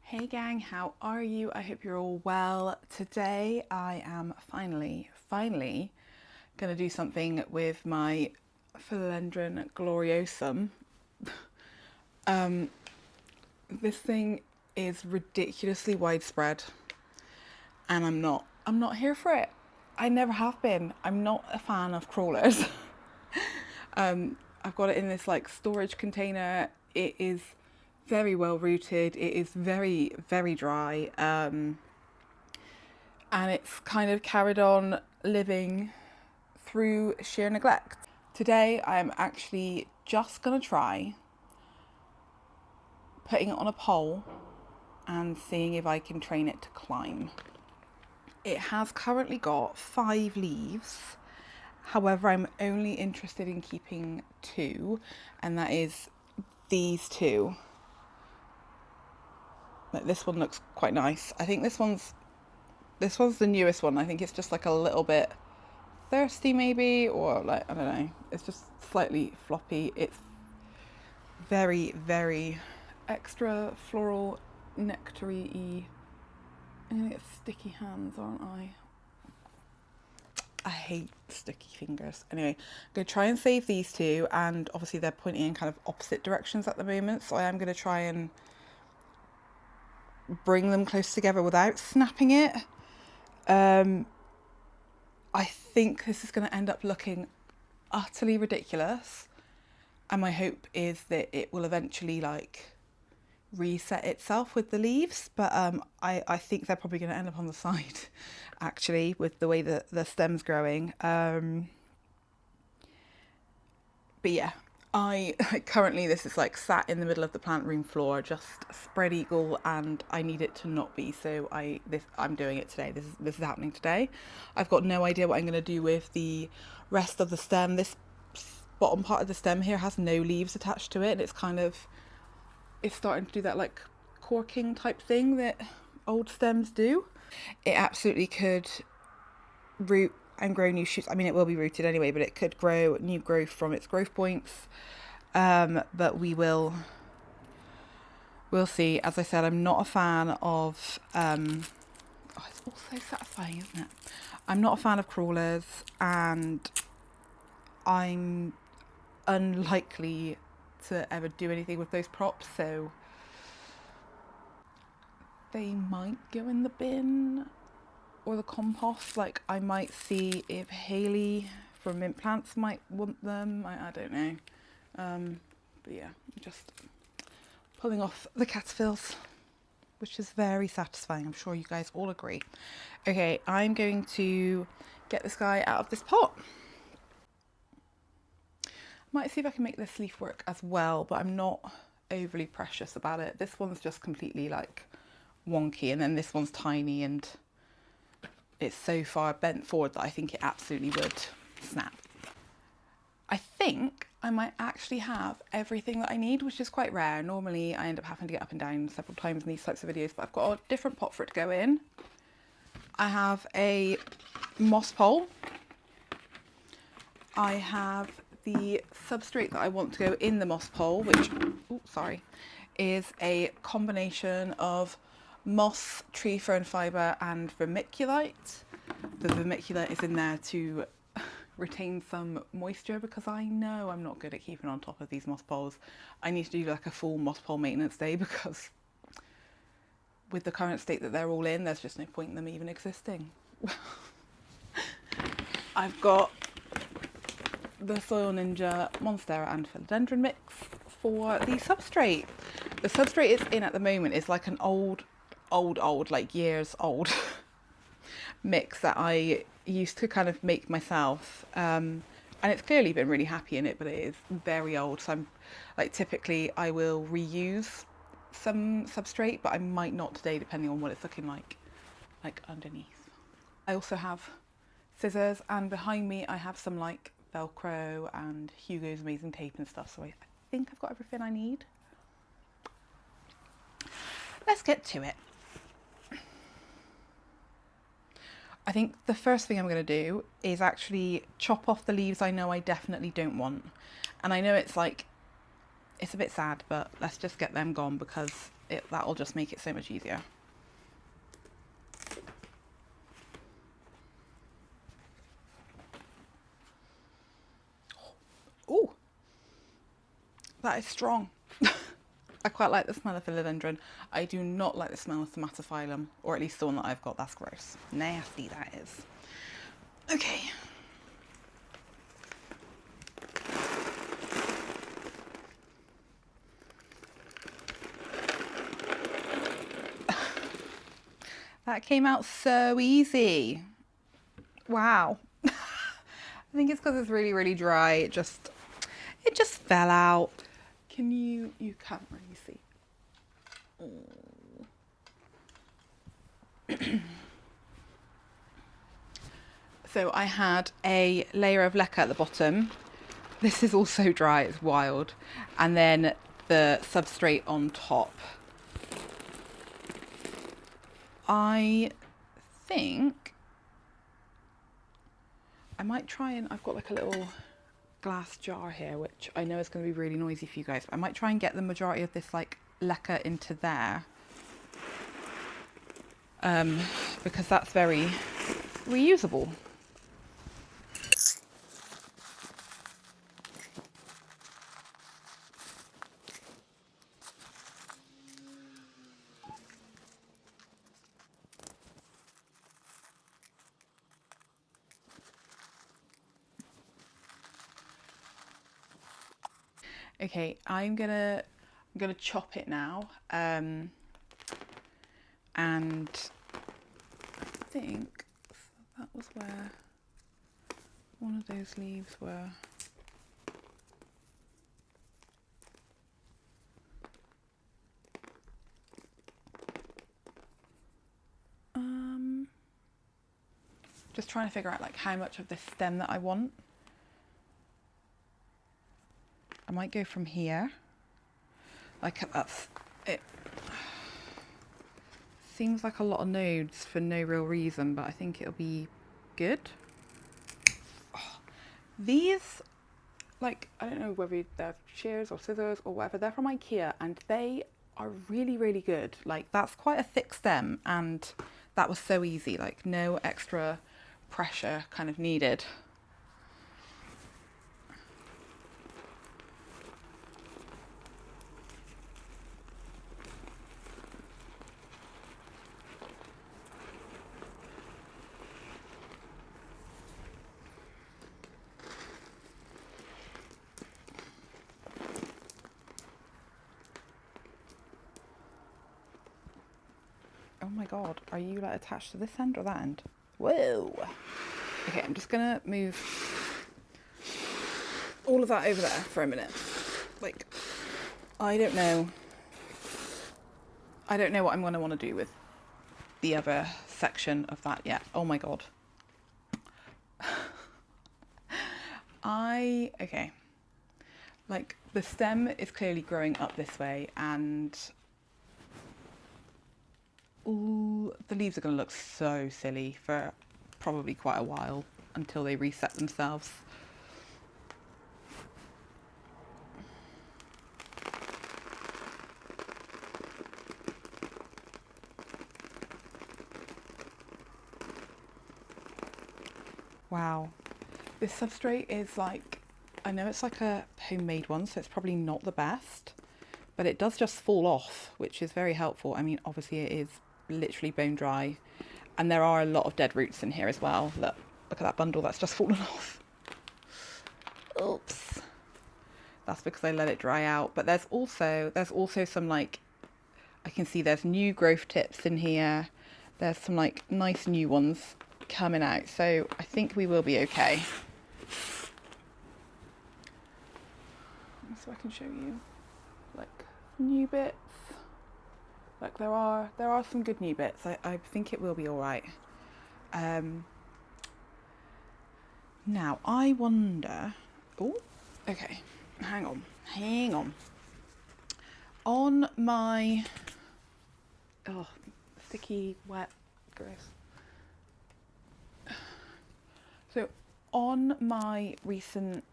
Hey gang, how are you? I hope you're all well. Today I am finally going to do something with my Philodendron Gloriosum. This thing is ridiculously widespread and I'm not here for it. I never have been. I'm not a fan of crawlers. I've got it in this like storage container. It is very well rooted. It is very dry. And it's kind of carried on living through sheer neglect. Today I'm actually just gonna try putting it on a pole and seeing if I can train it to climb. It has currently got 5 leaves. However, I'm only interested in keeping 2, and that is these 2. Like, this one looks quite nice. I think this one's the newest one. I think it's just like a little bit thirsty maybe, or like, I don't know. It's just slightly floppy. It's very extra floral nectary-y. I'm gonna get sticky hands, aren't I? I hate sticky fingers. Anyway, I'm going to try and save these 2, and obviously they're pointing in kind of opposite directions at the moment, so I am going to try and bring them close together without snapping it. I think this is going to end up looking utterly ridiculous, and my hope is that it will eventually like reset itself with the leaves, but I think they're probably going to end up on the side actually, with the way that the stem's growing. But yeah, I currently, this is like sat in the middle of the plant room floor, just spread eagle, and I need it to not be, so I'm doing it today. This is happening today. I've got no idea what I'm going to do with the rest of the stem. This bottom part of the stem here has no leaves attached to it, and it's starting to do that like corking type thing that old stems do. It absolutely could root and grow new shoots. I mean, it will be rooted anyway, but it could grow new growth from its growth points. But we'll see. As I said, I'm not a fan of it's also satisfying, isn't it? I'm not a fan of crawlers, and I'm unlikely to ever do anything with those props, so they might go in the bin or the compost. Like, I might see if Haley from Mint Plants might want them. I don't know. But yeah, I'm just pulling off the caterpillars, which is very satisfying. I'm sure you guys all agree. Okay, I'm going to get this guy out of this pot. Might see if I can make this leaf work as well, but I'm not overly precious about it. This one's just completely like wonky, and then this one's tiny and it's so far bent forward that I think it absolutely would snap. I think I might actually have everything that I need, which is quite rare. Normally I end up having to get up and down several times in these types of videos, but I've got a different pot for it to go in. I have a moss pole. I have the substrate that I want to go in the moss pole, which, is a combination of moss, tree fern fibre and vermiculite. The vermiculite is in there to retain some moisture, because I know I'm not good at keeping on top of these moss poles. I need to do like a full moss pole maintenance day, because with the current state that they're all in, there's just no point in them even existing. I've got the Soil Ninja Monstera and Philodendron mix for the substrate. The substrate it's in at the moment is like an old, like years old mix that I used to kind of make myself. And it's clearly been really happy in it, but it is very old. So I'm like, typically I will reuse some substrate, but I might not today, depending on what it's looking like underneath. I also have scissors, and behind me I have some like Velcro and Hugo's Amazing Tape and stuff, so I think I've got everything I need. Let's get to it. I think the first thing I'm going to do is actually chop off the leaves I know I definitely don't want. And I know it's like It's a bit sad, but let's just get them gone because that'll just make it so much easier. Ooh, that is strong. I quite like the smell of philodendron. I do not like the smell of Somatophyllum, or at least the one that I've got. That's gross. Nasty, that is. Okay. That came out so easy. Wow. I think it's because it's really, really dry. It just fell out. You can't really see. So I had a layer of leca at the bottom. This is also dry, it's wild. And then the substrate on top. I think I might try and, I've got like a little glass jar here, which I know is going to be really noisy for you guys, but I might try and get the majority of this like leca into there. Because that's very reusable. Okay, I'm gonna chop it now, and I think that was where one of those leaves were. Just trying to figure out like how much of this stem that I want. I might go from here. Like that's it. Seems like a lot of nodes for no real reason, but I think it'll be good. Oh, these, like, I don't know whether they're shears or scissors or whatever, they're from IKEA and they are really, really good. Like, that's quite a thick stem and that was so easy, like no extra pressure kind of needed. Oh my god, are you like attached to this end or that end? Whoa! Okay, I'm just gonna move all of that over there for a minute. Like, I don't know what I'm gonna want to do with the other section of that yet. Oh my god. Okay. Like, the stem is clearly growing up this way and ooh, the leaves are going to look so silly for probably quite a while until they reset themselves. Wow. This substrate is like, I know it's like a homemade one, so it's probably not the best, but it does just fall off, which is very helpful. I mean, obviously it is literally bone dry and there are a lot of dead roots in here as well. Look at that bundle that's just fallen off. Oops. That's because I let it dry out. But there's also some like, I can see there's new growth tips in here. There's some like nice new ones coming out. So I think we will be okay. So I can show you like new bits. Like there are some good new bits. I think it will be all right. Now I wonder. Oh, okay. Hang on. On my sticky, wet, gross. So on my recent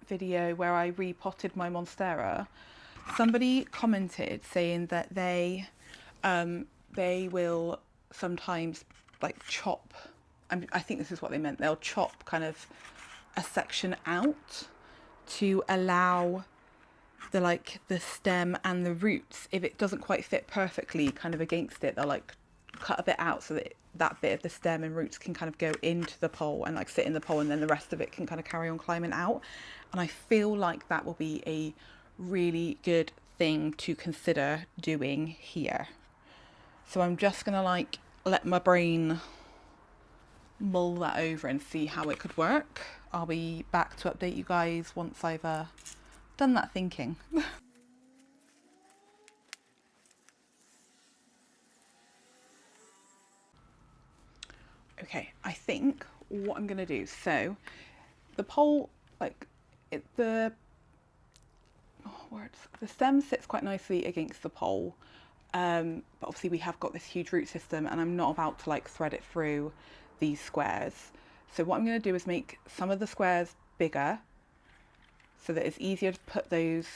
video where I repotted my Monstera, somebody commented saying that they will sometimes like chop, I think this is what they meant, they'll chop kind of a section out to allow the stem and the roots, if it doesn't quite fit perfectly kind of against it, they'll like cut a bit out so that that bit of the stem and roots can kind of go into the pole and like sit in the pole, and then the rest of it can kind of carry on climbing out. And I feel like that will be a really good thing to consider doing here. So I'm just gonna like let my brain mull that over and see how it could work. I'll be back to update you guys once I've done that thinking. Okay, I think what I'm gonna do, so the pole, like the stem sits quite nicely against the pole, but obviously we have got this huge root system and I'm not about to like thread it through these squares. So what I'm going to do is make some of the squares bigger so that it's easier to put those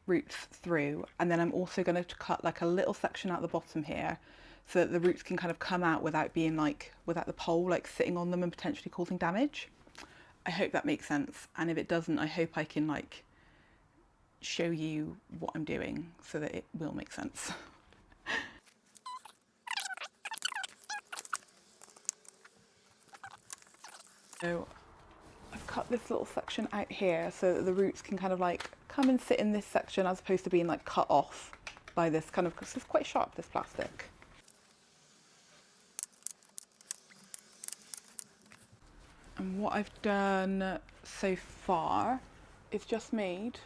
roots through, and then I'm also going to cut like a little section out the bottom here so that the roots can kind of come out without being like, without the pole like sitting on them and potentially causing damage. I hope that makes sense, and if it doesn't, I hope I can like show you what I'm doing so that it will make sense. So I've cut this little section out here so that the roots can kind of like come and sit in this section as opposed to being like cut off by this kind of, because it's quite sharp, this plastic. And what I've done so far is just made,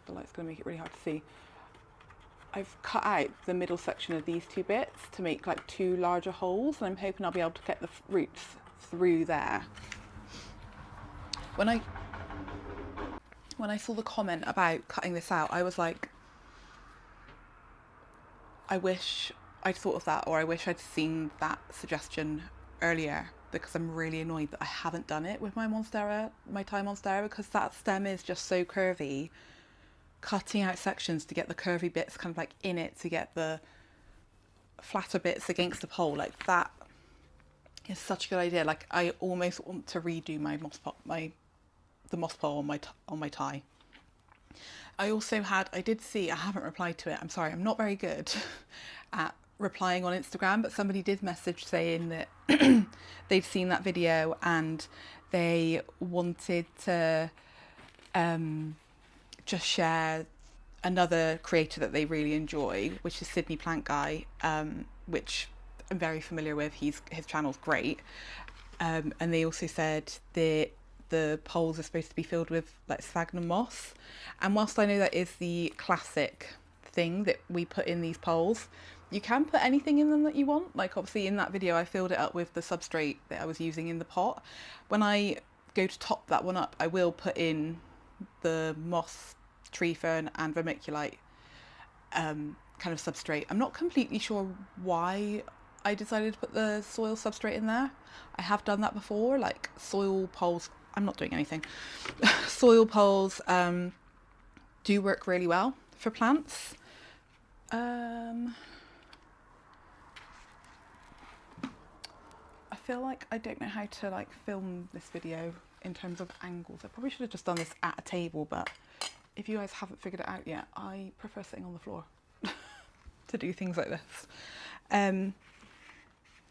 the light's going to make it really hard to see, I've cut out the middle section of these two bits to make like two larger holes, and I'm hoping I'll be able to get the roots through there. When I saw the comment about cutting this out, I was like, I wish I'd thought of that, or I wish I'd seen that suggestion earlier, because I'm really annoyed that I haven't done it with my Monstera, my Thai Monstera, because that stem is just so curvy. Cutting out sections to get the curvy bits kind of like in it, to get the flatter bits against the pole, like that is such a good idea. Like I almost want to redo my the moss pole on my Thai. I did see, I haven't replied to it, I'm sorry, I'm not very good at replying on Instagram, but somebody did message saying that they've seen that video and they wanted to just share another creator that they really enjoy, which is Sydney Plant Guy, which I'm very familiar with. His channel's great, and they also said that the poles are supposed to be filled with like sphagnum moss, and whilst I know that is the classic thing that we put in these poles, you can put anything in them that you want. Like obviously in that video I filled it up with the substrate that I was using in the pot. When I go to top that one up, I will put in the moss, tree fern and vermiculite kind of substrate. I'm not completely sure why I decided to put the soil substrate in there. I have done that before, like soil poles. I'm not doing anything. Soil poles do work really well for plants. I feel like I don't know how to like film this video in terms of angles. I probably should have just done this at a table, but if you guys haven't figured it out yet, I prefer sitting on the floor to do things like this.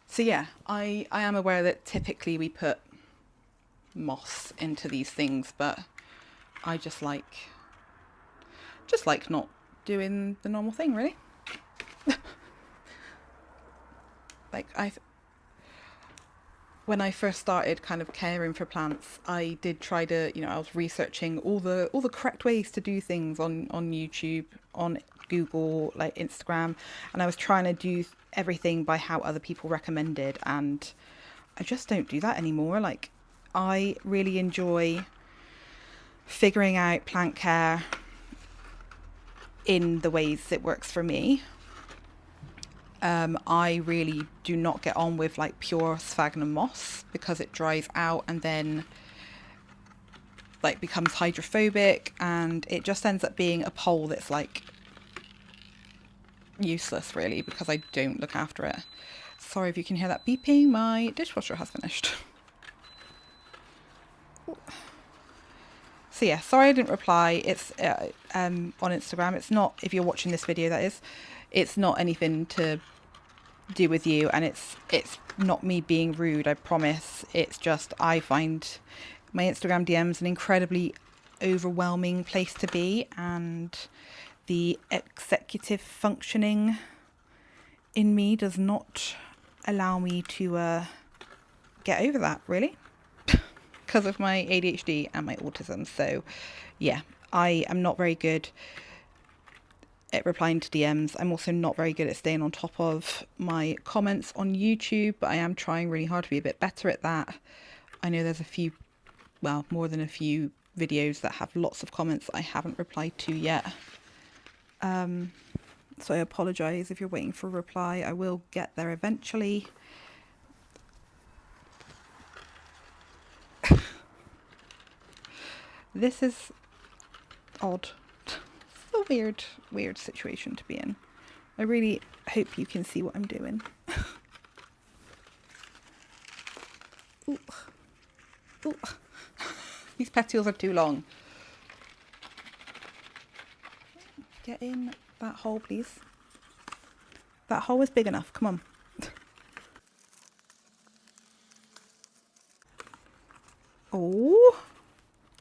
So yeah, I am aware that typically we put moss into these things, but I just like not doing the normal thing, really. Like when I first started kind of caring for plants, I did try to, I was researching all the correct ways to do things on YouTube, on Google, like Instagram, and I was trying to do everything by how other people recommended, and I just don't do that anymore. Like I really enjoy figuring out plant care in the ways that works for me. I really do not get on with like pure sphagnum moss because it dries out and then like becomes hydrophobic, and it just ends up being a pole that's like useless really because I don't look after it. Sorry if you can hear that beeping, my dishwasher has finished. So yeah, sorry I didn't reply. It's on Instagram. It's not, if you're watching this video that is, it's not anything to do with you, and it's not me being rude, I promise. It's just I find my Instagram DMs an incredibly overwhelming place to be, and the executive functioning in me does not allow me to get over that really because of my ADHD and my autism. So yeah, I am not very good at replying to DMs. I'm also not very good at staying on top of my comments on YouTube, but I am trying really hard to be a bit better at that. I know there's a few, well, more than a few videos that have lots of comments I haven't replied to yet. So I apologise if you're waiting for a reply. I will get there eventually. This is odd. It's a weird situation to be in. I really hope you can see what I'm doing. Ooh. Ooh. These petioles are too long. Get in that hole, please. That hole is big enough. Come on. Oh,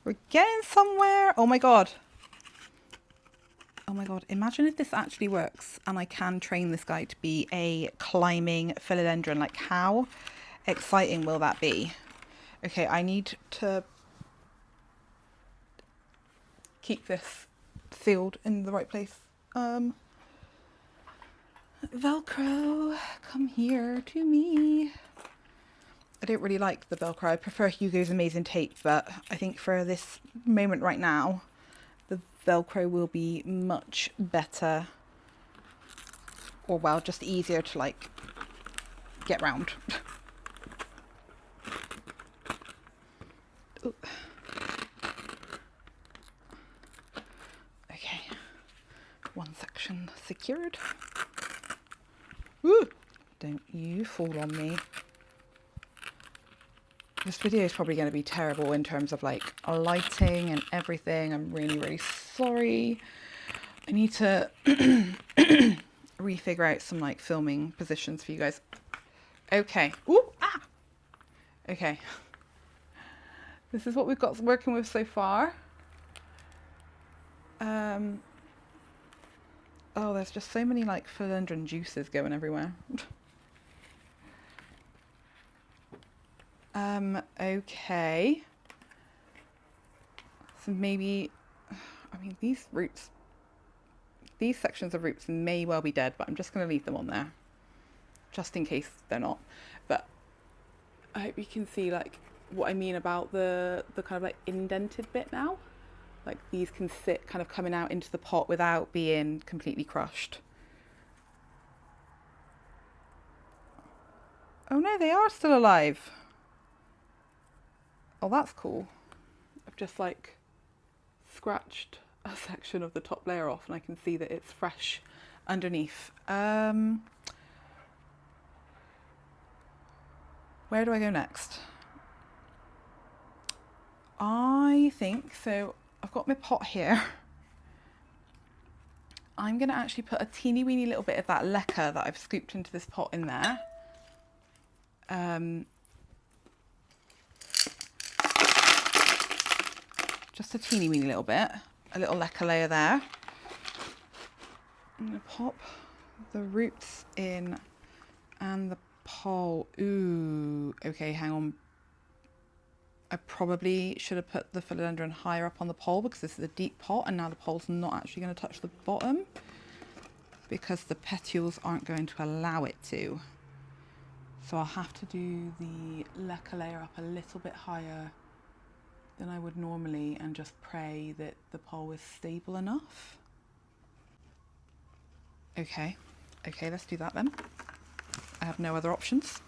we're getting somewhere. Oh my god. Oh my god. Imagine if this actually works and I can train this guy to be a climbing philodendron. Like, how exciting will that be? Okay, I need to keep this sealed in the right place. Velcro, come here to me. I don't really like the Velcro. I prefer Hugo's Amazing Tape, but I think for this moment right now, the Velcro will be much better, or well, just easier to like get round. Ooh. Okay, one section secured. Woo! Don't you fall on me. This video is probably going to be terrible in terms of like lighting and everything. I'm really, really sorry. I need to refigure out some like filming positions for you guys. Okay. Ooh, ah! Okay. This is what we've got working with so far. Oh, there's just so many like philodendron juices going everywhere. Okay. So maybe, I mean, these roots, these sections of roots may well be dead, but I'm just going to leave them on there just in case they're not. But I hope you can see like what I mean about the kind of like indented bit now. Like these can sit kind of coming out into the pot without being completely crushed. Oh no, they are still alive. Oh, that's cool. I've just like scratched a section of the top layer off and I can see that it's fresh underneath. Where do I go next? I think, so I've got my pot here. I'm going to actually put a teeny weeny little bit of that leca that I've scooped into this pot in there. Just a teeny weeny little bit, a little leca layer there. I'm going to pop the roots in and the pole. Ooh, okay, hang on. I probably should have put the philodendron higher up on the pole because this is a deep pot and now the pole's not actually going to touch the bottom because the petioles aren't going to allow it to. So I'll have to do the leca layer up a little bit higher than I would normally and just pray that the pole is stable enough. Okay, let's do that then. I have no other options.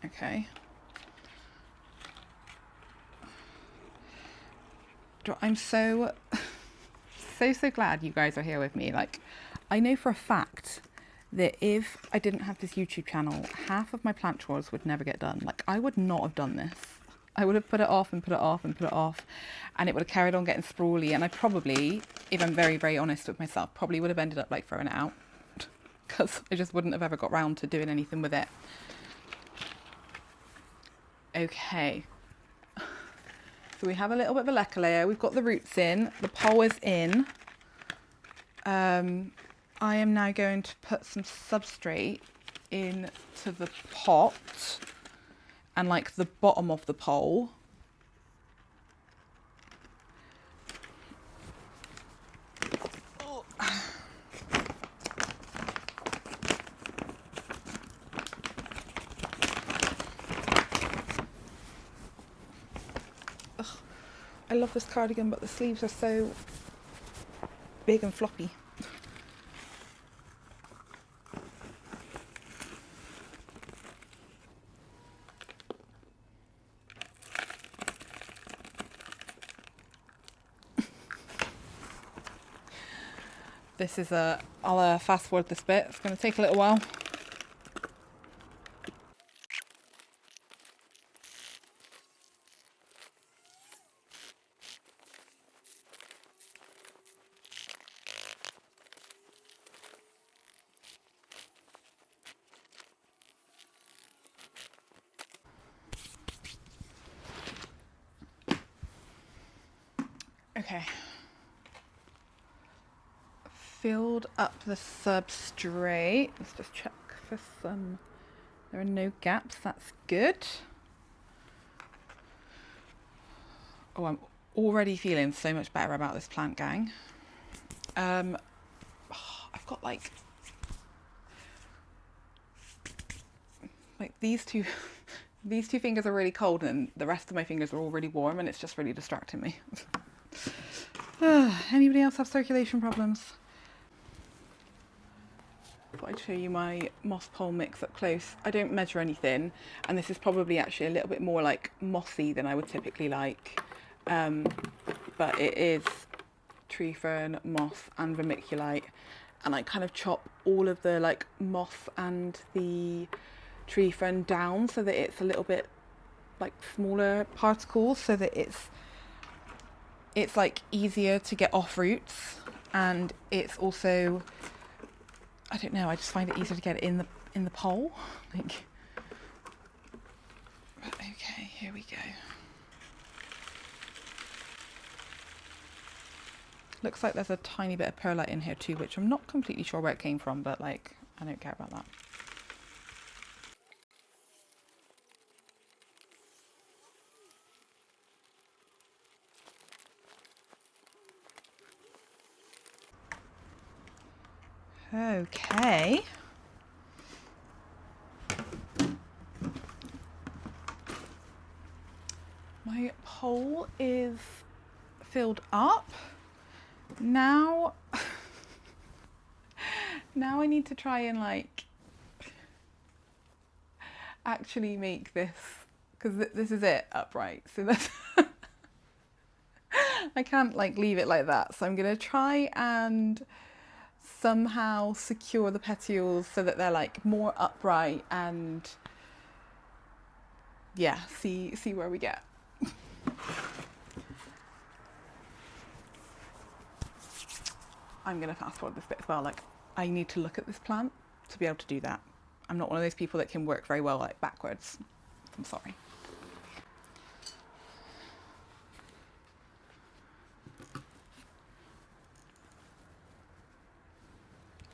Okay. I'm so glad you guys are here with me. Like, I know for a fact that if I didn't have this YouTube channel, half of my plant chores would never get done. Like, I would not have done this. I would have put it off and put it off and put it off, and it would have carried on getting sprawly. And I probably, if I'm very, very honest with myself, probably would have ended up like throwing it out because I just wouldn't have ever got round to doing anything with it. Okay. So we have a little bit of a Alocasia. We've got the roots in. The pole is in. I am now going to put some substrate into the pot and like the bottom of the pole. I love this cardigan, but the sleeves are so big and floppy. This is I'll fast forward this bit. It's going to take a little while. Okay. Filled up the substrate. Let's just check for some. There are no gaps. That's good. Oh, I'm already feeling so much better about this plant, gang. I've got like these two these two fingers are really cold and the rest of my fingers are all really warm, and it's just really distracting me. Anybody else have circulation problems? I thought I'd show you my moss pole mix up close. I don't measure anything, and this is probably actually a little bit more like mossy than I would typically like, but it is tree fern, moss and vermiculite, and I kind of chop all of the like moss and the tree fern down so that it's a little bit like smaller particles, so that it's like easier to get off roots, and it's also, I don't know, I just find it easier to get it in the pole. Like, okay, here we go. Looks like there's a tiny bit of perlite in here too, which I'm not completely sure where it came from, but like, I don't care about that. Okay. My pole is filled up. Now, now I need to try and like actually make this, because this is it upright. So that's I can't like leave it like that. So I'm gonna try and somehow secure the petioles so that they're like more upright, and yeah, see where we get. I'm gonna fast forward this bit as well. Like, I need to look at this plant to be able to do that. I'm not one of those people that can work very well like backwards. I'm sorry.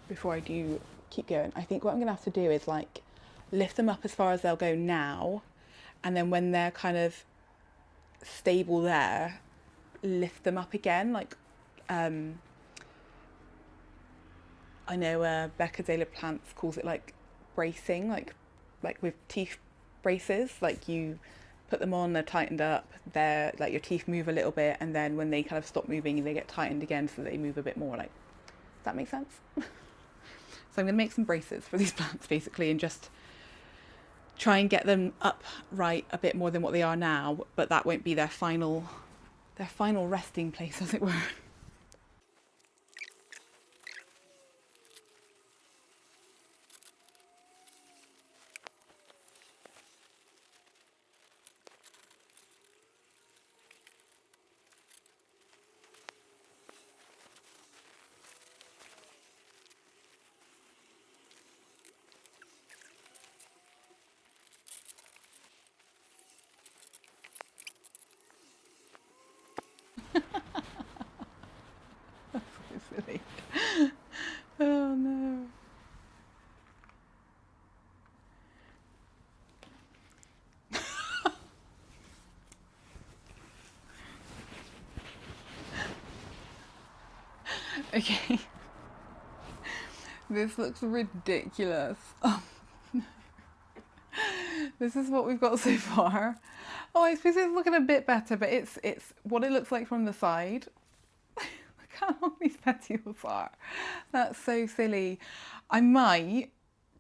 Before I do keep going, I think what I'm gonna have to do is like lift them up as far as they'll go now, and then when they're kind of stable there, lift them up again. Like, I know Becca Daler Plants calls it like bracing, like with teeth braces. Like, you put them on, they're tightened up, they're like, your teeth move a little bit, and then when they kind of stop moving, they get tightened again so they move a bit more. Like, does that make sense? So I'm going to make some braces for these plants basically, and just try and get them upright a bit more than what they are now, but that won't be their final resting place, as it were. That's so silly. Oh no. Okay. This looks ridiculous. Oh, no. This is what we've got so far. Oh, I suppose it's looking a bit better, but it's what it looks like from the side. Look how long these petioles are. That's so silly. I might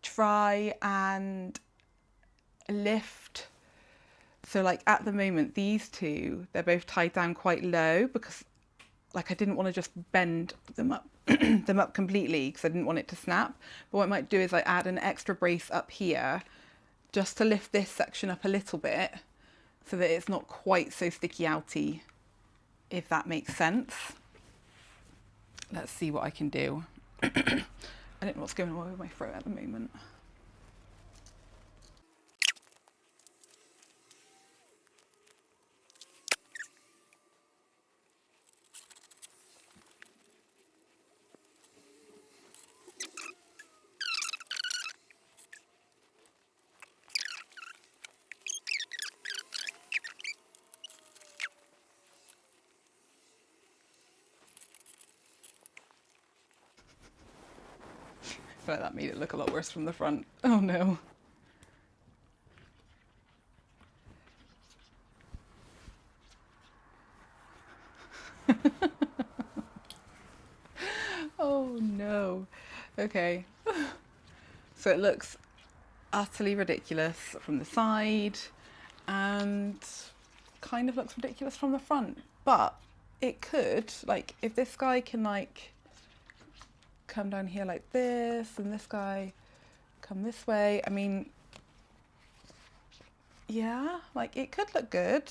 try and lift. So like at the moment, these two, they're both tied down quite low because like I didn't want to just bend them up them up completely because I didn't want it to snap. But what I might do is I add an extra brace up here just to lift this section up a little bit so that it's not quite so sticky outy, if that makes sense. Let's see what I can do. I don't know what's going on with my throat at the moment. I feel like that made it look a lot worse from the front. Oh no. Oh no. Okay. So it looks utterly ridiculous from the side and kind of looks ridiculous from the front. But it could, like, if this guy can like come down here like this and this guy come this way, I mean, yeah, like it could look good.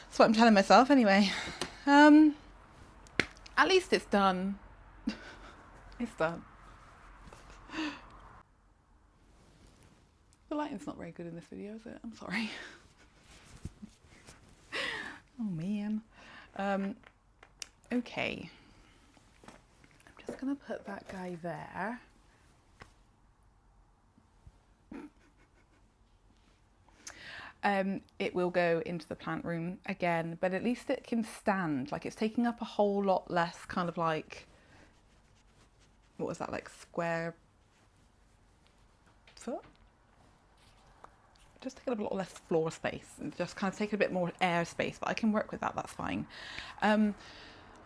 That's what I'm telling myself anyway. At least it's done. It's done. The lighting's not very good in this video, is it? I'm sorry. Oh man. Okay. I'm just gonna put that guy there. It will go into the plant room again, but at least it can stand. Like it's taking up a whole lot less kind of like, what was that, like square foot? Just taking up a lot less floor space and just kind of taking a bit more air space, but I can work with that, that's fine. I've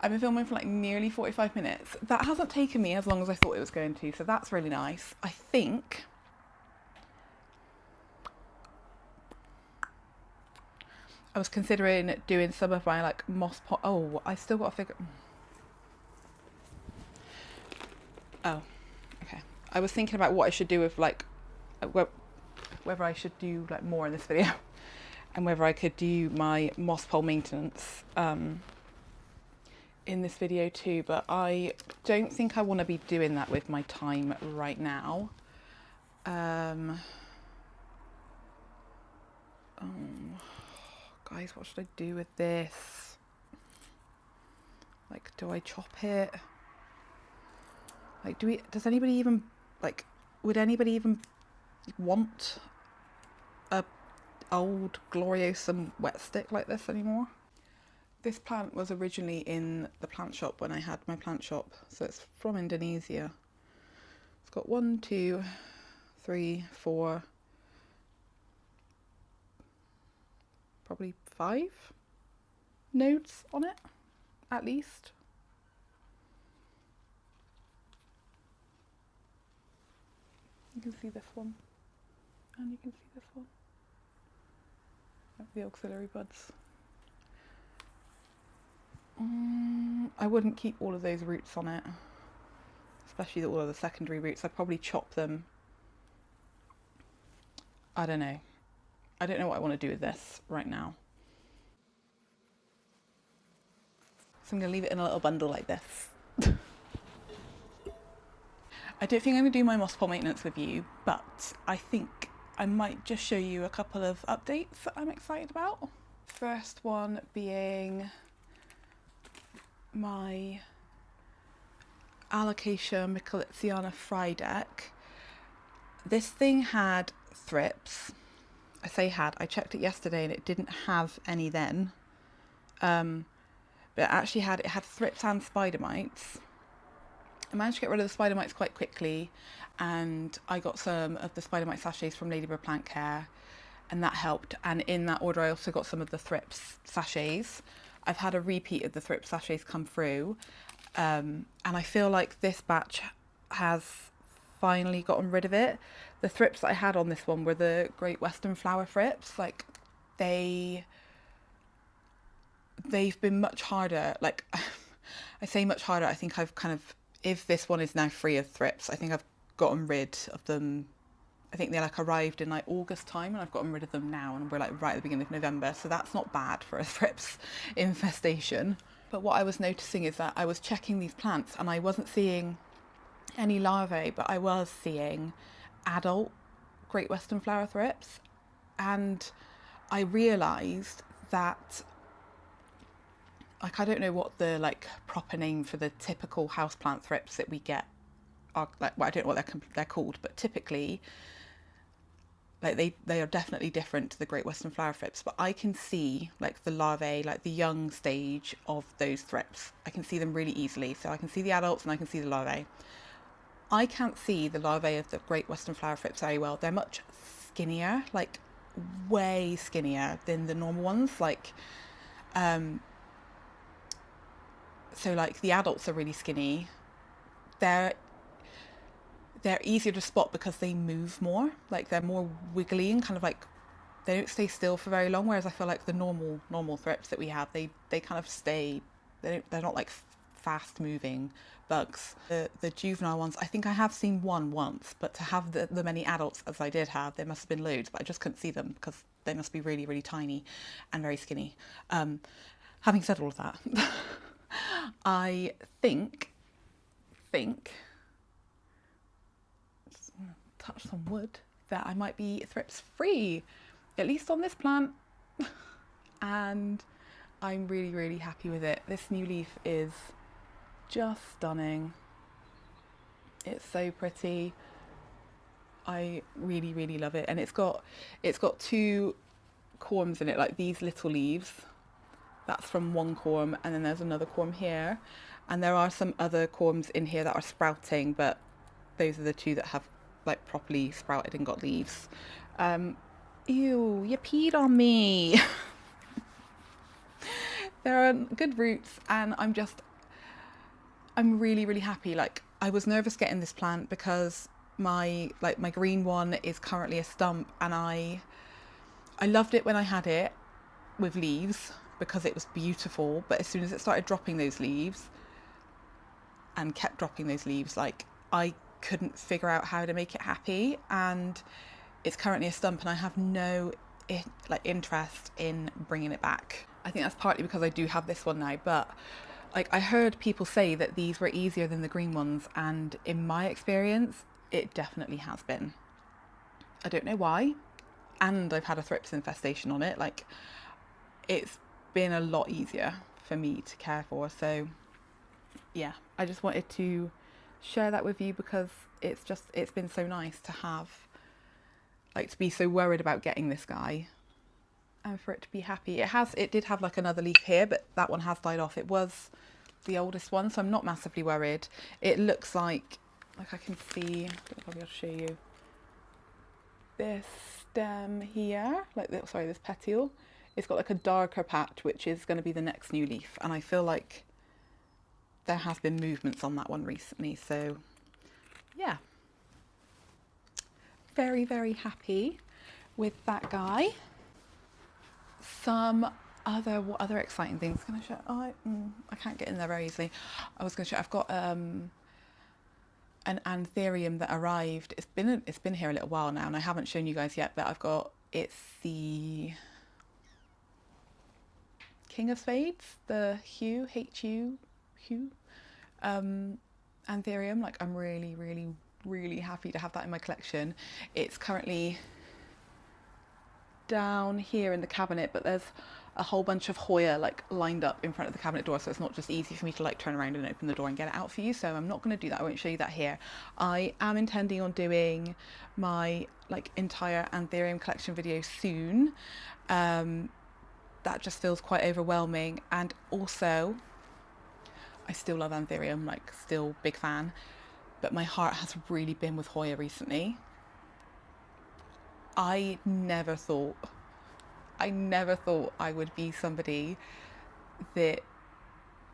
been filming for like nearly 45 minutes. That hasn't taken me as long as I thought it was going to, so that's really nice. I think I was considering doing some of my like moss pot. Oh, I still got to figure. Oh, okay. I was thinking about what I should do with like, whether I should do like more in this video, and whether I could do my moss pole maintenance in this video too. But I don't think I want to be doing that with my time right now. Guys, what should I do with this? Like, do I chop it? Like, does anybody even, like, would anybody even want a old Gloriosum wet stick like this anymore? This plant was originally in the plant shop when I had my plant shop, so it's from Indonesia. It's got 1, 2, 3, 4, probably 5 nodes on it, at least. You can see this one, and you can see this one. The auxiliary buds. I wouldn't keep all of those roots on it, especially all of the secondary roots. I'd probably chop them. I don't know. I don't know what I want to do with this right now. So I'm going to leave it in a little bundle like this. I don't think I'm going to do my moss pole maintenance with you, but I think I might just show you a couple of updates that I'm excited about. First one being my Alocasia Michelitziana fry deck. This thing had thrips. I say had, I checked it yesterday and it didn't have any then. But it actually had thrips and spider mites. I managed to get rid of the spider mites quite quickly, and I got some of the spider mite sachets from Ladybird Plant Care, and that helped. And in that order I also got some of the thrips sachets. I've had a repeat of the thrips sachets come through, and I feel like this batch has finally gotten rid of it. The thrips that I had on this one were the Great Western Flower thrips. Like, they've been much harder. Like, I say much harder, I think I've kind of, if this one is now free of thrips, I think I've gotten rid of them. I think they like arrived in like August time, and I've gotten rid of them now, and we're like right at the beginning of November, so that's not bad for a thrips infestation. But what I was noticing is that I was checking these plants and I wasn't seeing any larvae, but I was seeing adult Great Western Flower thrips, and I realised that, like, I don't know what the like proper name for the typical houseplant thrips that we get are. Like, well, I don't know what they're called, but typically, like, they are definitely different to the Great Western Flower thrips. But I can see like the larvae, like the young stage of those thrips. I can see them really easily. So I can see the adults and I can see the larvae. I can't see the larvae of the Great Western Flower thrips very well. They're much skinnier, like way skinnier than the normal ones. Like, so like the adults are really skinny. They're easier to spot because they move more. Like, they're more wiggly and kind of like, they don't stay still for very long. Whereas I feel like the normal thrips that we have, they kind of stay. They're not like fast moving bugs. The juvenile ones, I think I have seen one once, but to have the many adults as I did have, there must have been loads, but I just couldn't see them because they must be really, really tiny and very skinny. Having said all of that, I think, just touch some wood, that I might be thrips free, at least on this plant. And I'm really, really happy with it. This new leaf is just stunning. It's so pretty. I really, really love it. And it's got two corms in it, like these little leaves. That's from one corm, and then there's another corm here. And there are some other corms in here that are sprouting, but those are the two that have like properly sprouted and got leaves. Ew, you peed on me. There are good roots, and I'm really, really happy. Like, I was nervous getting this plant because my green one is currently a stump, and I loved it when I had it with leaves because it was beautiful, but as soon as it started dropping those leaves and kept dropping those leaves, like, I couldn't figure out how to make it happy, and it's currently a stump, and I have no interest in bringing it back. I think that's partly because I do have this one now, but like, I heard people say that these were easier than the green ones, and in my experience it definitely has been. I don't know why, and I've had a thrips infestation on it. Like, it's been a lot easier for me to care for. So yeah, I just wanted to share that with you because it's been so nice to have, like, to be so worried about getting this guy and for it to be happy. It did have like another leaf here, but that one has died off. It was the oldest one, so I'm not massively worried. It looks like I can see, I don't know if I'll be able to show you this stem here, this petiole. It's got like a darker patch, which is going to be the next new leaf, and I feel like there has been movements on that one recently. So yeah, very, very happy with that guy. What other exciting things can I show? I can't get in there very easily. I was going to show, I've got an anthurium that arrived. It's been here a little while now, and I haven't shown you guys yet, but it's the King of Spades, the Hue, anthurium. Like, I'm really, really, really happy to have that in my collection. It's currently down here in the cabinet, but there's a whole bunch of Hoya like lined up in front of the cabinet door, so it's not just easy for me to like turn around and open the door and get it out for you. So I'm not going to do that. I won't show you that here. I am intending on doing my like entire anthurium collection video soon. That just feels quite overwhelming, and also I still love anthurium, like still big fan, but my heart has really been with Hoya recently. I never thought I would be somebody that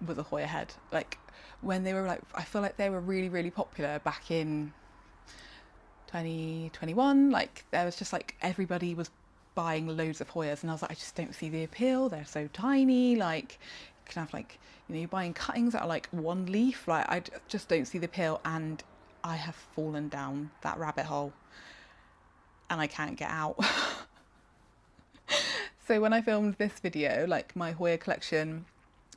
was a Hoya head. Like, when they were like, I feel like they were really, really popular back in 2021. Like, there was just like, everybody was buying loads of Hoyas, and I was like, I just don't see the appeal. They're so tiny. Like, you can have like, you know, you're buying cuttings that are like one leaf. Like, I just don't see the appeal, and I have fallen down that rabbit hole and I can't get out. So when I filmed this video, like my Hoya collection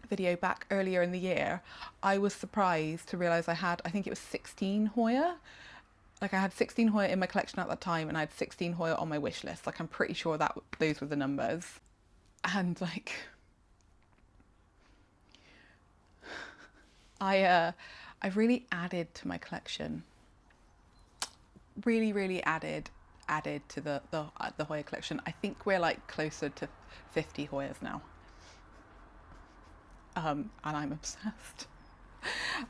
video back earlier in the year, I was surprised to realise I think it was 16 Hoya. Like, I had 16 Hoya in my collection at that time, and I had 16 Hoya on my wish list. Like, I'm pretty sure that those were the numbers. And like, I've really added to my collection. Really, really added to the Hoya collection. I think we're like closer to 50 Hoyas now. And I'm obsessed.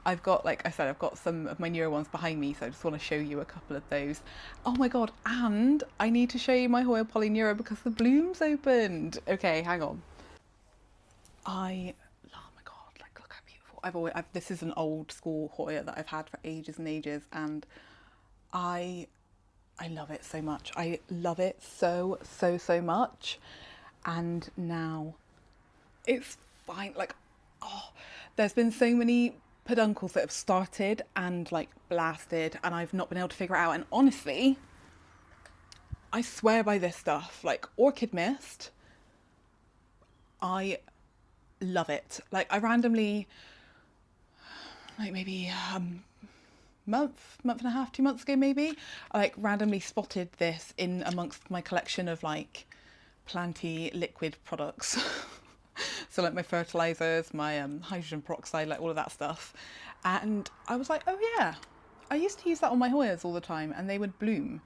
I've got, like I said, I've got some of my newer ones behind me, so I just want to show you a couple of those. Oh my god, and I need to show you my Hoya Polyneura because the bloom's opened. Okay, hang on. Oh my god, like, look how beautiful. This is an old school Hoya that I've had for ages and ages, and I love it so much. I love it so much. And now it's fine. Like, oh, there's been so many peduncles that have started and like blasted, and I've not been able to figure it out. And honestly, I swear by this stuff. Like, orchid mist, I love it. Like, I randomly, like maybe month and a half, 2 months ago maybe, I like randomly spotted this in amongst my collection of like planty liquid products. So like my fertilizers, my hydrogen peroxide, like all of that stuff. And I was like, oh yeah, I used to use that on my Hoyas all the time, and they would bloom.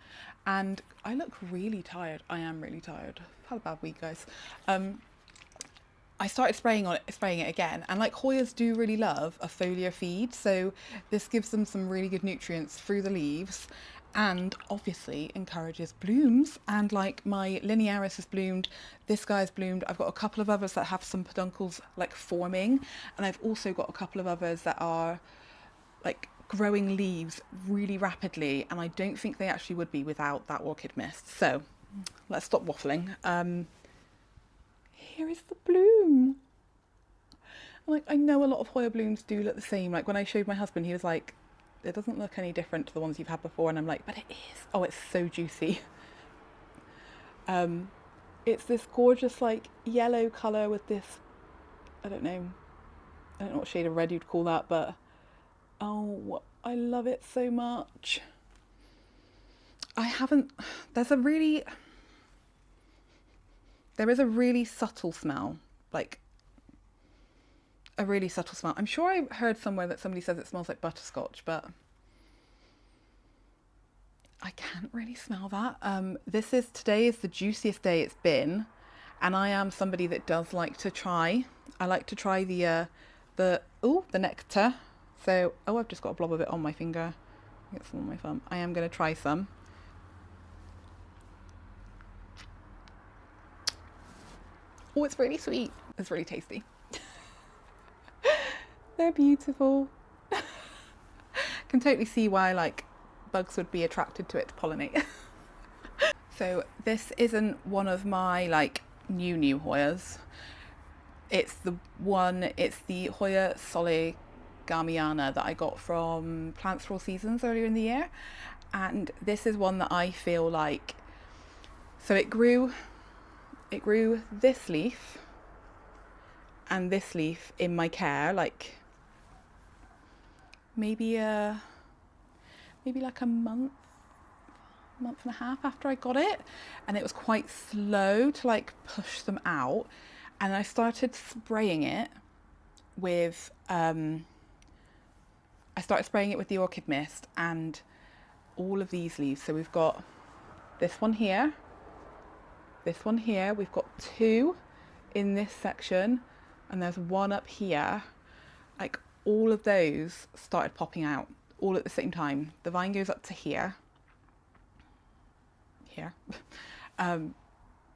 And I look really tired. I am really tired. I've had a bad week, guys. I started spraying it again, and like Hoyas do really love a foliar feed, so this gives them some really good nutrients through the leaves, and obviously encourages blooms. And like my linearis has bloomed, this guy's bloomed. I've got a couple of others that have some peduncles like forming, and I've also got a couple of others that are like growing leaves really rapidly, and I don't think they actually would be without that orchid mist. So let's stop waffling. Here is the bloom. Like, I know a lot of Hoya blooms do look the same. Like, when I showed my husband, he was like, it doesn't look any different to the ones you've had before. And I'm like, but it is. Oh, it's so juicy. It's this gorgeous like yellow colour with this, I don't know what shade of red you'd call that, but oh, I love it so much. There is a really subtle smell, like a really subtle smell. I'm sure I heard somewhere that somebody says it smells like butterscotch, but I can't really smell that. Today is the juiciest day it's been, and I am somebody that does like to try. I like to try the nectar. So, I've just got a blob of it on my finger. Get some on my thumb. I am going to try some. Oh, it's really sweet. It's really tasty. They're beautiful. Can totally see why like bugs would be attracted to it to pollinate. So this isn't one of my like new Hoyas. It's the Hoya Soligamiana that I got from Plants for All Seasons earlier in the year. And this is one that I feel like, so it grew this leaf and this leaf in my care, like maybe like a month and a half after I got it, and it was quite slow to like push them out. And I started spraying it with the orchid mist and all of these leaves. So we've got this one here, we've got two in this section, and there's one up here. Like all of those started popping out all at the same time. The vine goes up to here.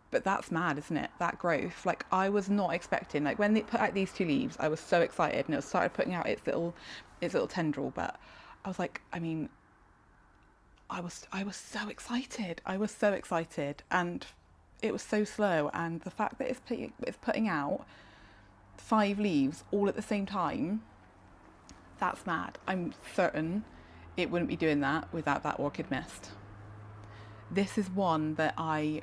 But that's mad, isn't it? That growth. Like I was not expecting, like when they put out these two leaves, I was so excited, and it started putting out its little tendril. But I was like, I mean, I was so excited. And it was so slow. And the fact that it's putting out 5 leaves all at the same time, that's mad. I'm certain it wouldn't be doing that without that orchid mist. This is one that I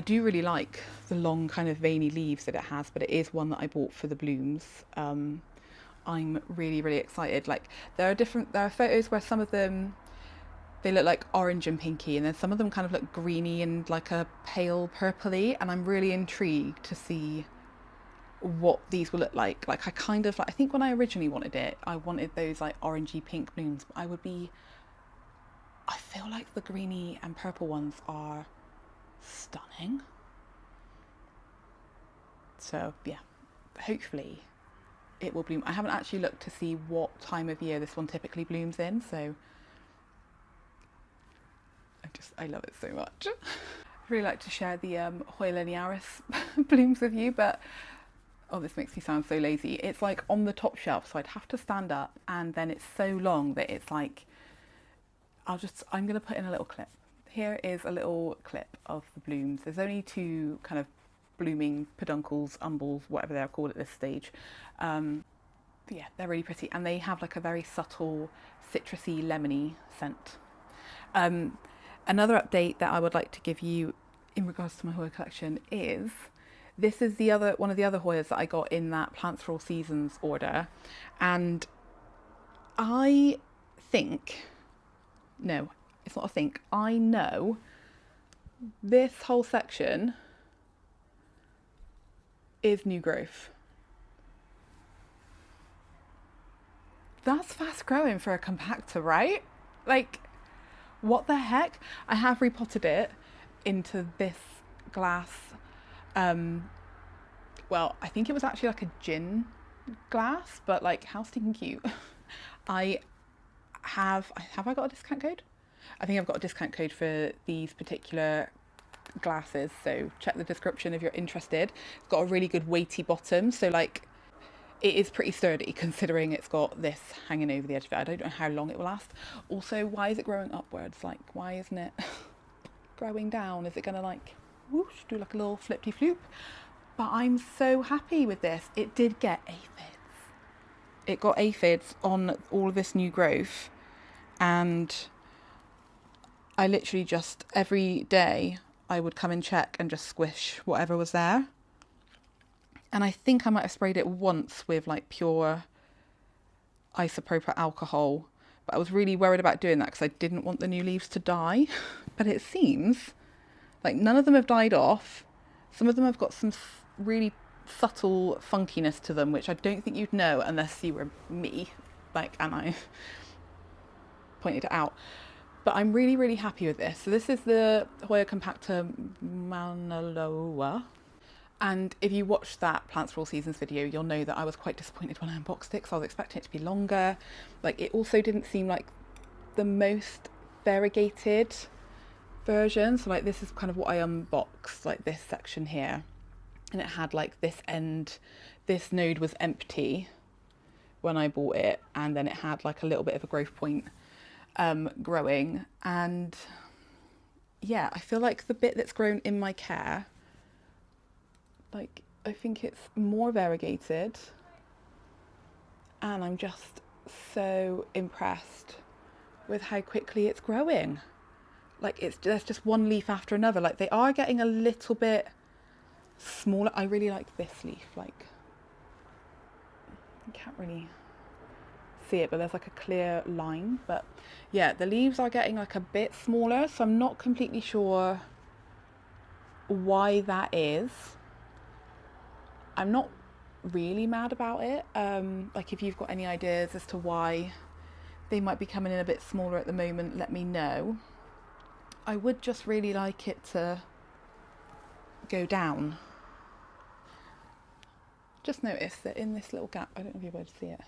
do really like, the long kind of veiny leaves that it has, but it is one that I bought for the blooms. I'm really, really excited. Like there are photos where some of them, they look like orange and pinky, and then some of them kind of look greeny and like a pale purpley, and I'm really intrigued to see what these will look like. Like I think when I originally wanted it, I wanted those like orangey pink blooms. I feel like the greeny and purple ones are stunning. So yeah, hopefully it will bloom. I haven't actually looked to see what time of year this one typically blooms in, so I love it so much. I really like to share the Hoya linearis blooms with you, but oh, this makes me sound so lazy. It's like on the top shelf, so I'd have to stand up, and then it's so long that it's like, I'm going to put in a little clip. Here is a little clip of the blooms. There's only 2 kind of blooming peduncles, umbels, whatever they're called at this stage. But yeah, they're really pretty, and they have like a very subtle citrusy, lemony scent. Another update that I would like to give you in regards to my Hoya collection is, this is one of the other Hoyas that I got in that Plants for All Seasons order, and I know this whole section is new growth. That's fast growing for a compactor, right? Like, what the heck? I have repotted it into this glass. Well, I think it was actually like a gin glass, but like how stinking cute. I got a discount code? I think I've got a discount code for these particular glasses, so check the description if you're interested. It's got a really good weighty bottom, so like it is pretty sturdy considering it's got this hanging over the edge of it. I don't know how long it will last. Also, why is it growing upwards? Like, why isn't it growing down? Is it gonna like whoosh, do like a little flippy floop? But I'm so happy with this. It did get aphids. It got aphids on all of this new growth, and I literally just every day I would come and check and just squish whatever was there. And I think I might have sprayed it once with like pure isopropyl alcohol, but I was really worried about doing that because I didn't want the new leaves to die. But it seems like none of them have died off. Some of them have got some really subtle funkiness to them, which I don't think you'd know unless you were me, like, and I pointed it out. But I'm really, really happy with this. So this is the Hoya Compactor Manaloa. And if you watched that Plants for All Seasons video, you'll know that I was quite disappointed when I unboxed it because I was expecting it to be longer. Like, it also didn't seem like the most variegated version. So like this is kind of what I unboxed, like this section here. And it had like this node was empty when I bought it. And then it had like a little bit of a growth point growing. And yeah, I feel like the bit that's grown in my care, like, I think it's more variegated, and I'm just so impressed with how quickly it's growing. Like, there's just one leaf after another. Like, they are getting a little bit smaller. I really like this leaf. Like, you can't really see it, but there's like a clear line. But yeah, the leaves are getting like a bit smaller, so I'm not completely sure why that is. I'm not really mad about it. Like, if you've got any ideas as to why they might be coming in a bit smaller at the moment, let me know. I would just really like it to go down. Just noticed that in this little gap, I don't know if you'll be able to see it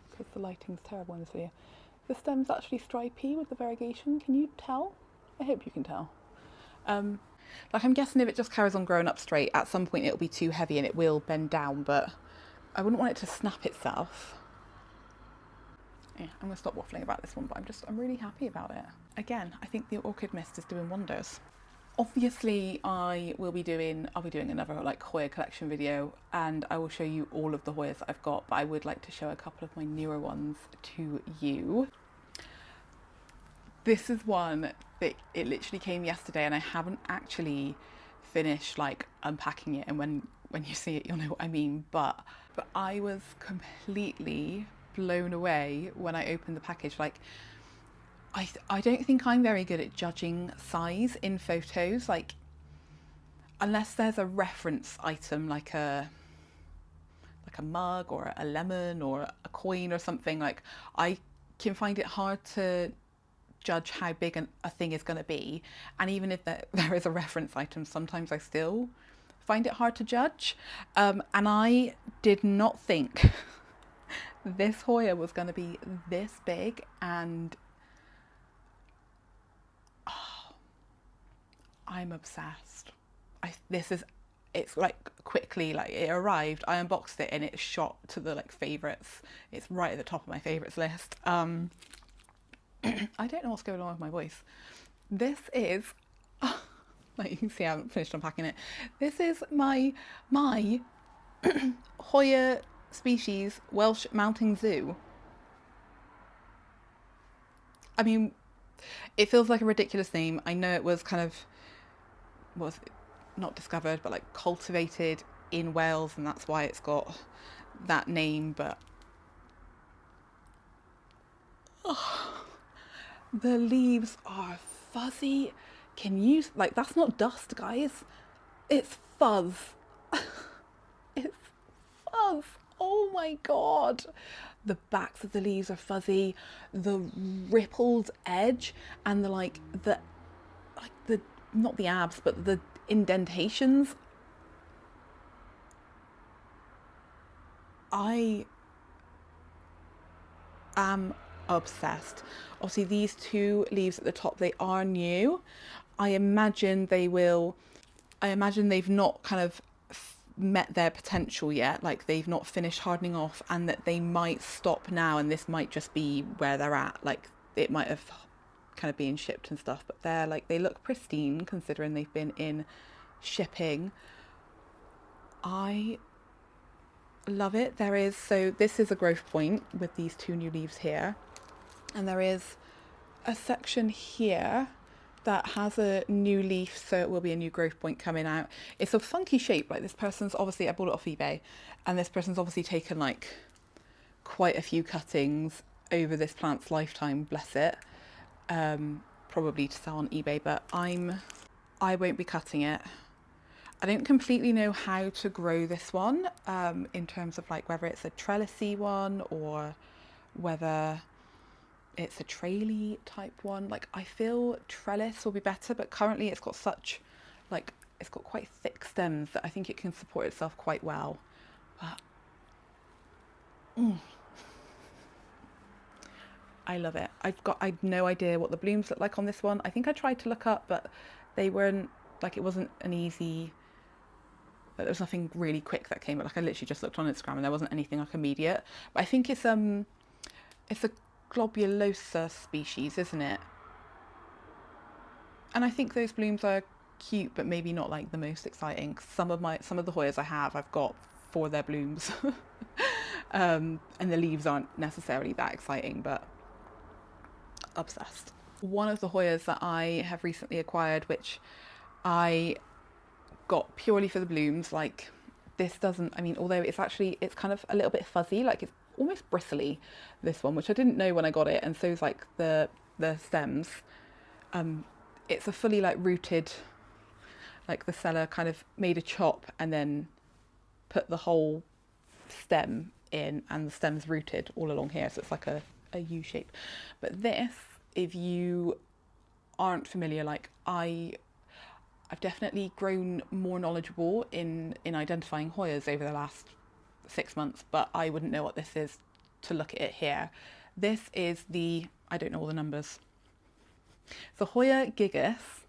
because the lighting's terrible in this video. The stem's actually stripy with the variegation. Can you tell? I hope you can tell. Like, I'm guessing if it just carries on growing up straight, at some point it'll be too heavy and it will bend down, but I wouldn't want it to snap itself. Yeah, I'm going to stop waffling about this one, but I'm really happy about it. Again, I think the orchid mist is doing wonders. Obviously, I'll be doing another like Hoya collection video, and I will show you all of the Hoyas that I've got, but I would like to show a couple of my newer ones to you. This is one that it literally came yesterday, and I haven't actually finished like unpacking it, and when you see it you'll know what I mean, but I was completely blown away when I opened the package. Like, I don't think I'm very good at judging size in photos, like, unless there's a reference item like a mug or a lemon or a coin or something. Like, I can find it hard to judge how big a thing is going to be, and even if there is a reference item, sometimes I still find it hard to judge. And I did not think this Hoya was going to be this big, and I'm obsessed. It's like quickly, like, it arrived, I unboxed it, and it shot to the like favorites. It's right at the top of my favorites list. I don't know what's going on with my voice. This is, like, you can see I haven't finished unpacking it. This is my Hoya species Welsh Mountain Zoo. I mean, it feels like a ridiculous name. I know it was kind of, was not discovered, but like cultivated in Wales, and that's why it's got that name. But the leaves are fuzzy. Can you, like, that's not dust, guys. It's fuzz. It's fuzz. Oh my god. The backs of the leaves are fuzzy. The rippled edge and the not the abs, but the indentations. I am obsessed. Obviously, these two leaves at the top, they are new. I imagine they've not kind of met their potential yet, like they've not finished hardening off, and that they might stop now, and this might just be where they're at. Like, it might have kind of been shipped and stuff, but they're like, they look pristine considering they've been in shipping. I love it. So this is a growth point with these two new leaves here, and there is a section here that has a new leaf, so it will be a new growth point coming out. It's a funky shape. Like, this person's obviously, I bought it off eBay, and this person's obviously taken like quite a few cuttings over this plant's lifetime, bless it, probably to sell on eBay, but I won't be cutting it. I don't completely know how to grow this one, in terms of like whether it's a trellisy one or whether it's a traily type one. Like, I feel trellis will be better, but currently it's got such, like, it's got quite thick stems that I think it can support itself quite well. But I love it. I've no idea what the blooms look like on this one. I think I tried to look up, but they weren't, like, it wasn't an easy, there was nothing really quick that came up. Like, I literally just looked on Instagram and there wasn't anything like immediate. But I think it's a Globulosa species, isn't it? And I think those blooms are cute, but maybe not like the most exciting. Some of the Hoyas I've got for their blooms. And the leaves aren't necessarily that exciting, but obsessed. One of the Hoyas that I have recently acquired, which I got purely for the blooms, like this doesn't, I mean, although it's kind of a little bit fuzzy, like it's almost bristly, this one, which I didn't know when I got it, and so is like the stems. It's a fully like rooted, like the seller kind of made a chop and then put the whole stem in, and the stem's rooted all along here, so it's like a U shape. But this, if you aren't familiar, like I've definitely grown more knowledgeable in identifying Hoyas over the last 6 months, but I wouldn't know what this is to look at it here. This is I don't know all the numbers. The Hoya gigas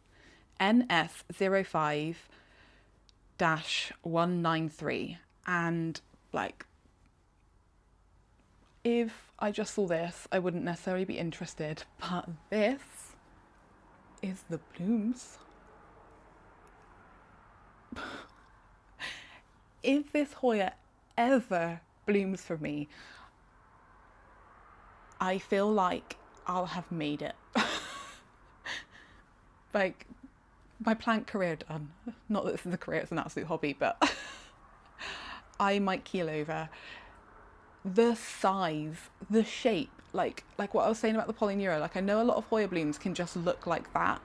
NS05-193, and like, if I just saw this, I wouldn't necessarily be interested, but this is the blooms. If this Hoya ever blooms for me, I feel like I'll have made it. Like, my plant career done. Not that this is a career, it's an absolute hobby, but I might keel over. The size, the shape, like what I was saying about the polyneura, like I know a lot of Hoya blooms can just look like that,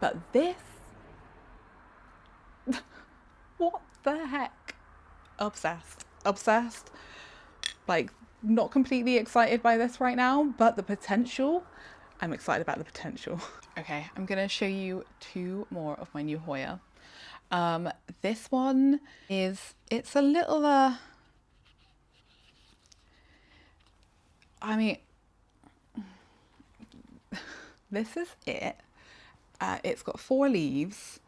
but this, what the heck? Obsessed. Like, not completely excited by this right now, but the potential, I'm excited about the potential. Okay, I'm gonna show you 2 more of my new Hoya. This one it's a little, I mean, this is it. It's got 4 leaves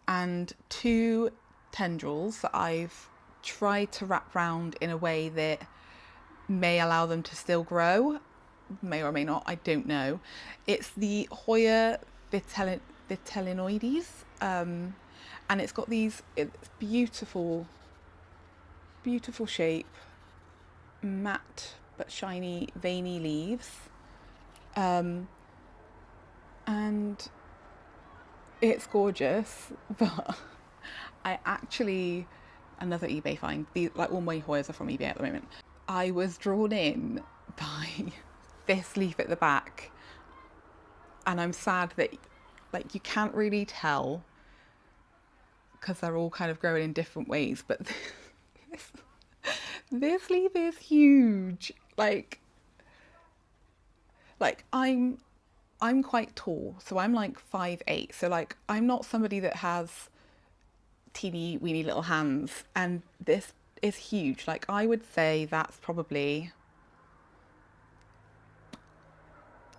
and 2 tendrils that I've tried to wrap round in a way that may allow them to still grow, may or may not, I don't know. It's the Hoya vitellinoides, and it's got it's beautiful shape, matte but shiny veiny leaves, and it's gorgeous. But I actually, another eBay find, like all my Hoyas are from eBay at the moment, I was drawn in by this leaf at the back, and I'm sad that like you can't really tell because they're all kind of growing in different ways, but this leaf is huge. Like I'm quite tall, so I'm like 5'8", so like I'm not somebody that has teeny weeny little hands, and this is huge. Like I would say that's probably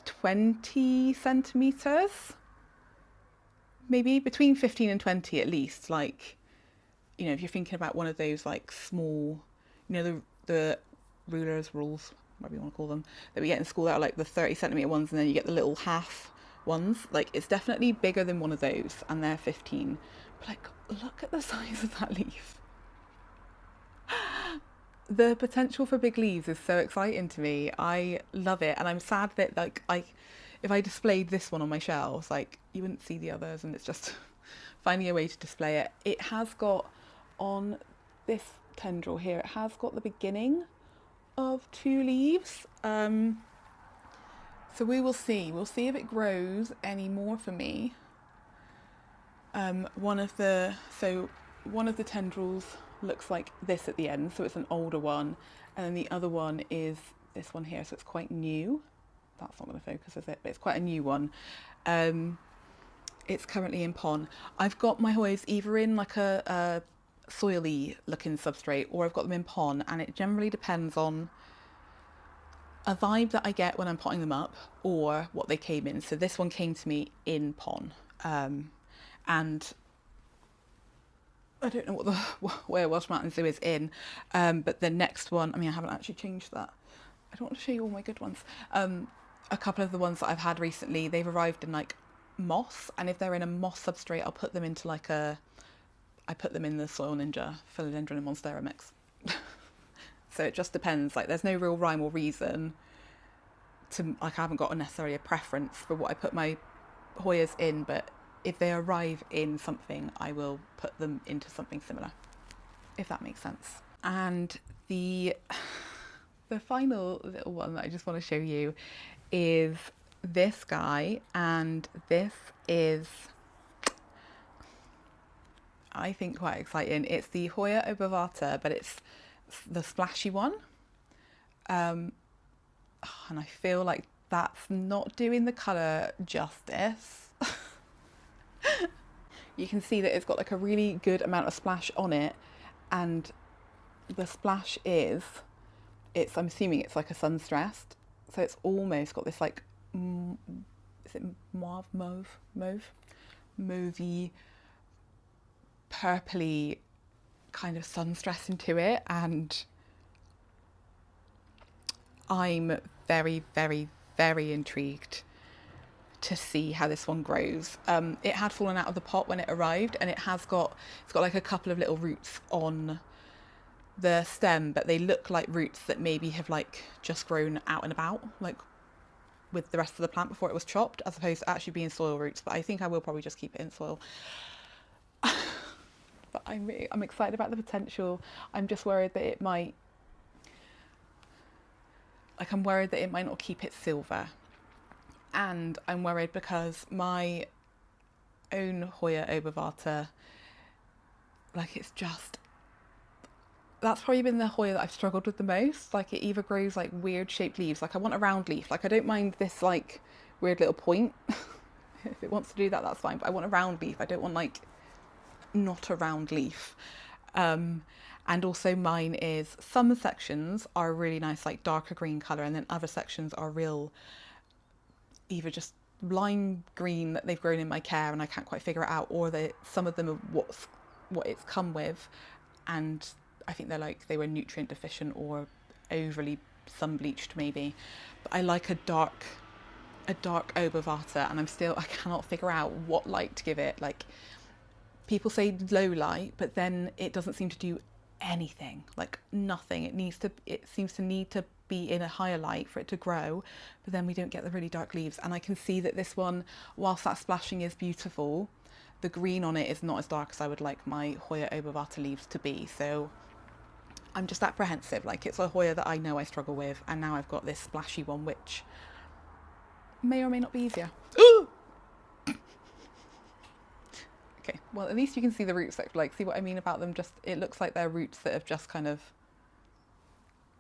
20 centimeters, maybe between 15 and 20 at least. Like, you know, if you're thinking about one of those like small, you know, the rules, whatever you want to call them, that we get in school that are like the 30 centimeter ones, and then you get the little half ones. Like, it's definitely bigger than one of those, and they're 15. But like, look at the size of that leaf. The potential for big leaves is so exciting to me. I love it, and I'm sad that like if I displayed this one on my shelves, like you wouldn't see the others, and it's just finding a way to display it. It has got on this tendril here, it has got the beginning of 2 leaves. So we'll see if it grows any more for me. One of the tendrils looks like this at the end, so it's an older one, and then the other one is this one here, so it's quite new. That's not going to focus, is it? But it's quite a new one. It's currently in pon. I've got my Hoyas either in like a soily looking substrate, or I've got them in pon, and it generally depends on a vibe that I get when I'm potting them up or what they came in. So this one came to me in pon, and I don't know where Welsh Mountain Zoo is in, but the next one, I mean, I haven't actually changed that. I don't want to show you all my good ones. A couple of the ones that I've had recently, they've arrived in like moss, and if they're in a moss substrate, I'll put them into like I put them in the Soil Ninja Philodendron and Monstera mix. So it just depends, like there's no real rhyme or reason to, like I haven't got necessarily a preference for what I put my Hoyas in, but if they arrive in something, I will put them into something similar, if that makes sense. And the final little one that I just want to show you is this guy, and this is, I think, quite exciting. It's the Hoya obovata, but it's the splashy one. And I feel like that's not doing the colour justice. You can see that it's got like a really good amount of splash on it, and the splash is, I'm assuming it's like a sun-stressed, so it's almost got this like, is it mauvey, purpley kind of sun-stress into it, and I'm very, very, very intrigued to see how this one grows. It had fallen out of the pot when it arrived, and it's got like a couple of little roots on the stem, but they look like roots that maybe have like just grown out and about, like with the rest of the plant before it was chopped, as opposed to actually being soil roots. But I think I will probably just keep it in soil. But I'm excited about the potential. I'm just worried that it might, like I'm worried that it might not keep its silver. And I'm worried because my own Hoya obovata, like it's just, that's probably been the Hoya that I've struggled with the most. Like it either grows like weird shaped leaves, like I want a round leaf, like I don't mind this like weird little point. If it wants to do that, that's fine, but I want a round leaf. I don't want like not a round leaf. And also mine is, some sections are really nice like darker green colour, and then other sections are real either just lime green that they've grown in my care and I can't quite figure it out, or some of them are what it's come with, and I think they were nutrient deficient or overly sun bleached maybe. But I like a dark obovata, and I cannot figure out what light to give it. Like people say low light, but then it doesn't seem to do anything, like nothing. It seems to need to be in a higher light for it to grow, but then we don't get the really dark leaves. And I can see that this one, whilst that splashing is beautiful, the green on it is not as dark as I would like my Hoya obovata leaves to be. So I'm just apprehensive. Like it's a Hoya that I know I struggle with, and now I've got this splashy one which may or may not be easier. Okay, well at least you can see the roots, like see what I mean about them. Just, it looks like they're roots that have just kind of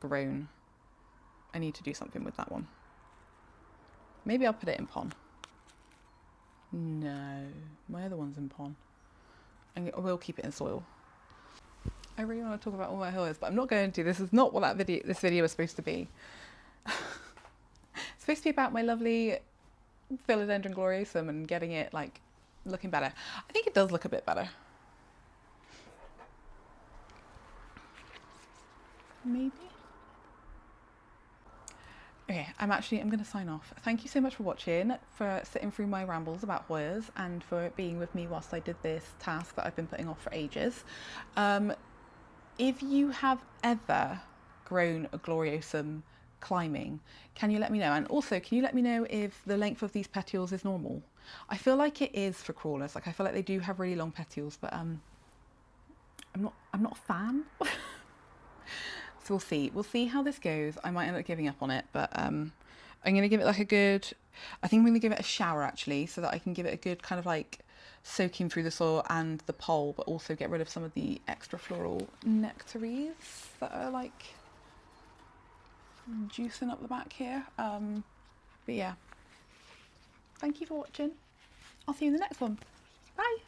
grown. I need to do something with that one. Maybe I'll put it in pon. No, my other one's in pon. I will keep it in soil. I really want to talk about all my Hoyas, but I'm not going to. This is not what this video was supposed to be. It's supposed to be about my lovely Philodendron Gloriosum and getting it like looking better. I think it does look a bit better. Maybe. Okay, I'm going to sign off. Thank you so much for watching, for sitting through my rambles about Hoyas, and for being with me whilst I did this task that I've been putting off for ages. If you have ever grown a Gloriosum climbing, can you let me know? And also, can you let me know if the length of these petioles is normal? I feel like it is for crawlers. Like I feel like they do have really long petioles, but I'm not a fan. So we'll see. We'll see how this goes. I might end up giving up on it, but I'm going to give it like I think I'm going to give it a shower actually, so that I can give it a good kind of like soaking through the soil and the pole, but also get rid of some of the extra floral nectaries that are like juicing up the back here. But yeah, thank you for watching. I'll see you in the next one. Bye.